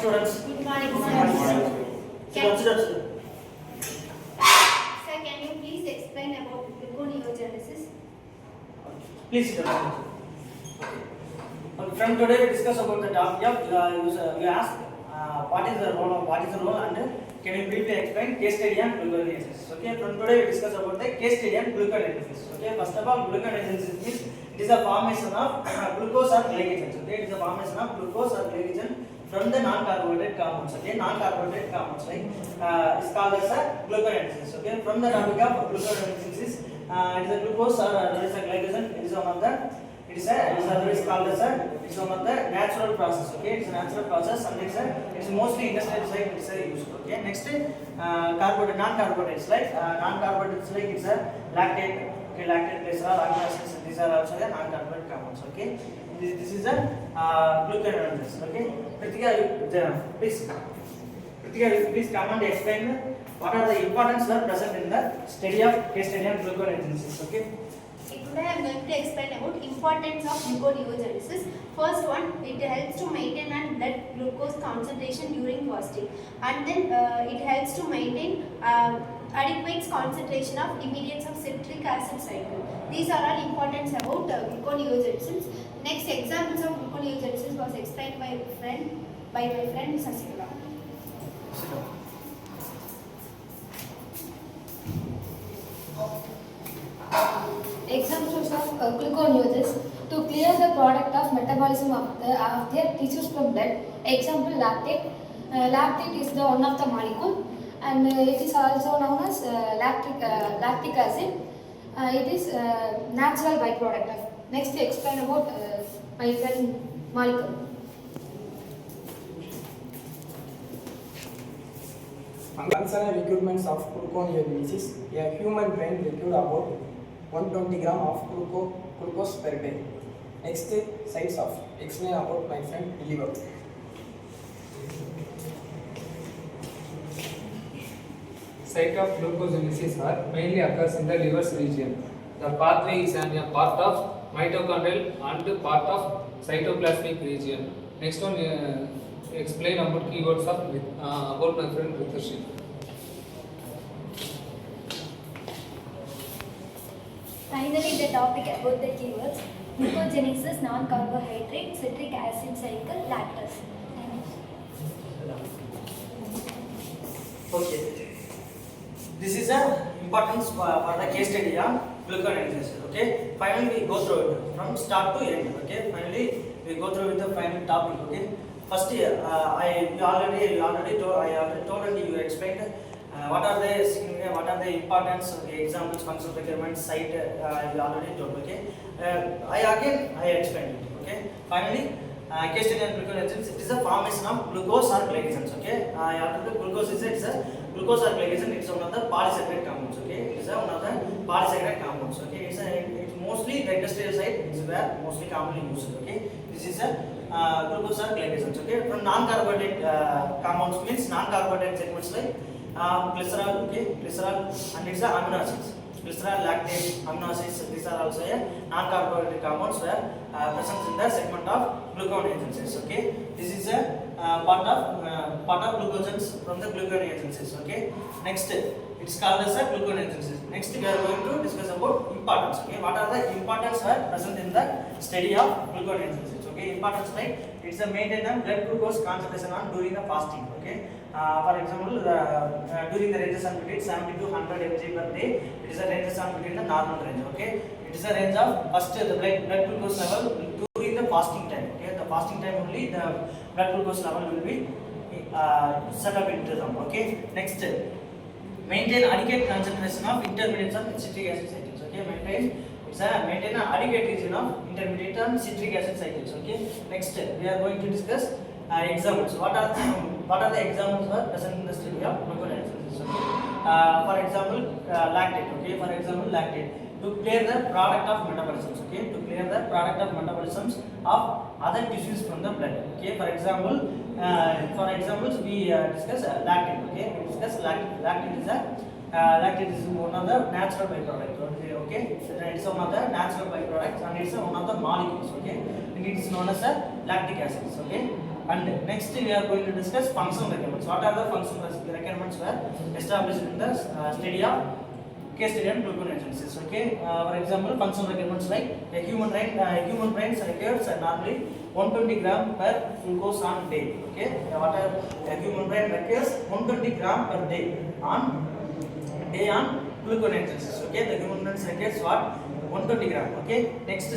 students. Good morning, Good sir. morning. Sit down. Sir, can you please explain about gluconeogenesis? Please sit down. From today we discuss about the topic of you ask what is the role and can you briefly explain case study and gluconeogenesis. Okay, from today we discuss about the case study and gluconeogenesis. Okay, first of all, gluconeogenesis means it is a formation of glucose or glycogen. Okay, it is a formation of glucose or glycogen from the non-carbohydrate compounds. Okay, non-carbohydrate compounds like is called as a gluconeogenesis. Okay, from the topic of gluconeogenesis, it is a glucose or there is a glycogen. It is one of the it's called as it's one of the natural process. Okay, it's a natural process and it's mostly industrial side it's used. Okay, next carbohydrate, non-carbohydrates like non-carbohydrates like it's a lactate. Okay, lactate, glycerol, amino acids. These are also the non-carbohydrate compounds. Okay, this is a gluconeogenesis. Okay, please come and explain what are the importance that present in the study of case study of gluconeogenesis. Okay. Today I am going to explain about importance of gluconeogenesis. First one, it helps to maintain and blood glucose concentration during fasting, and then it helps to maintain adequate concentration of immediates of citric acid cycle. These are all importance about gluconeogenesis. Next, examples of gluconeogenesis was explained by my friend Sasikala. Examples of gluconeogenesis to clear the product of metabolism of their tissues from blood. Example, lactate. Lactate is the one of the molecule, and it is also known as lactic acid. It is natural byproduct of. Next, explain about my friend molecule. Functional requirements of gluconeogenesis: a human brain requires about 120 gram of glucose per day. Next, sites of explain about my friend liver. Site of glucogenesis are mainly occurs in the liver's region. The pathway is a part of mitochondrial and part of cytoplasmic region. Next one, explain about keywords of about my friend Ritarshi. Finally, the topic about the keywords: glucogenesis, non-carbohydrate, citric acid cycle, lactose. Okay. This is a importance for the case study on gluconeogenesis. Okay. Finally, we go through it from start to end. Okay. Finally, we go through with the final topic. Okay. First year, I already told and you explained what are the significant, what are the importance, okay, examples, functional requirements, site. You already told. Okay. I explained it. Okay. Finally, case study on gluconeogenesis. It is a formation of glucose or glycogens. Okay. Glucose is glucose or glycogen. It's one of the polysaccharide compounds. Okay. It is one of the polysaccharide compounds. Okay. It's mostly the industrial side. It's where mostly commonly used. Okay. This is a glucose or glycogens. Okay. From non-carbohydrate compounds means non-carbohydrate segments like glycerol. Okay. Glycerol and it's amino acids. Glycerol, lactate, amino acids. These are also non-carbohydrate compounds where present in the segment of gluconeogenesis. Okay. This is a part of glucogens from the gluconeogenesis. Okay. Next, it's called as a gluconeogenesis. Next, we are going to discuss about importance. Okay. What are the importance are present in the study of gluconeogenesis? Okay. Importance like it's a maintain the blood glucose concentration on during the fasting. Okay. For example, during the ranges of between 70 to 100 mg per day, it is a ranges of between the normal range. Okay. It is a range of first the blood glucose level during the fasting time. Okay. The fasting time only the blood glucose level will be set up into them. Okay. Next, maintain adequate concentration of intermediates of citric acid cycles. Okay. Maintain an adequate region of intermediate and citric acid cycles. Okay. Next, we are going to discuss examples. What are the examples are present in the study of gluconeogenesis? Okay. For example, lactate. Okay. For example, lactate to clear the product of metabolisms. Okay. To clear the product of metabolisms of other tissues from the blood. Okay. For examples, we discuss lactate. Okay. We discuss lactate. Lactate is one of the natural byproducts. Okay. So it is one of the natural byproducts and it is one of the molecules. Okay. And it is known as lactic acids. Okay. And next we are going to discuss functional requirements. What are the functional requirements were established in the study of case study on gluconeogenesis. Okay, for example, functional requirements like a human brain requires normally 120 gram per glucose on day. Okay, what a human brain requires 120 gram per day on gluconeogenesis. Okay, the human brain requires what 120 gram. Okay, next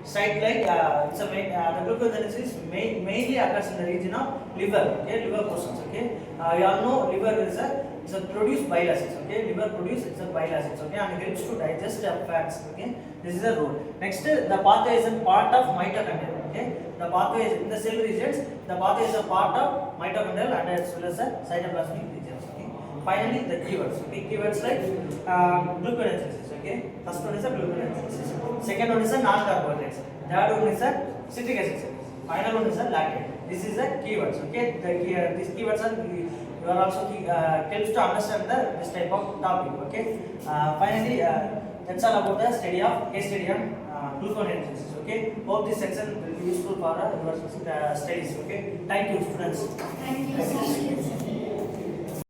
site like it's a the gluconeogenesis mainly occurs in the region of liver. Okay, liver portions. Okay, we all know liver is a produce bile acids. Okay, liver produce it's a bile acids. Okay, and helps to digest fats. Okay, this is a role. Next, the pathway is a part of mitochondria. Okay, the pathway is in the cell regions. The pathway is a part of mitochondrial and as well as the cytoplasmic regions. Okay, finally the keywords. Okay, keywords like gluconeogenesis. Okay, first one is a gluconeogenesis. Second one is a non-carbohydrates. Third one is a citric acid. Final one is a lactate. This is the keywords. Okay, these keywords are you are also helps to understand this type of topic. Okay, finally that's all about the study of case study on gluconeogenesis. Okay, hope this section will be useful for your studies. Okay, thank you, students. Thank you.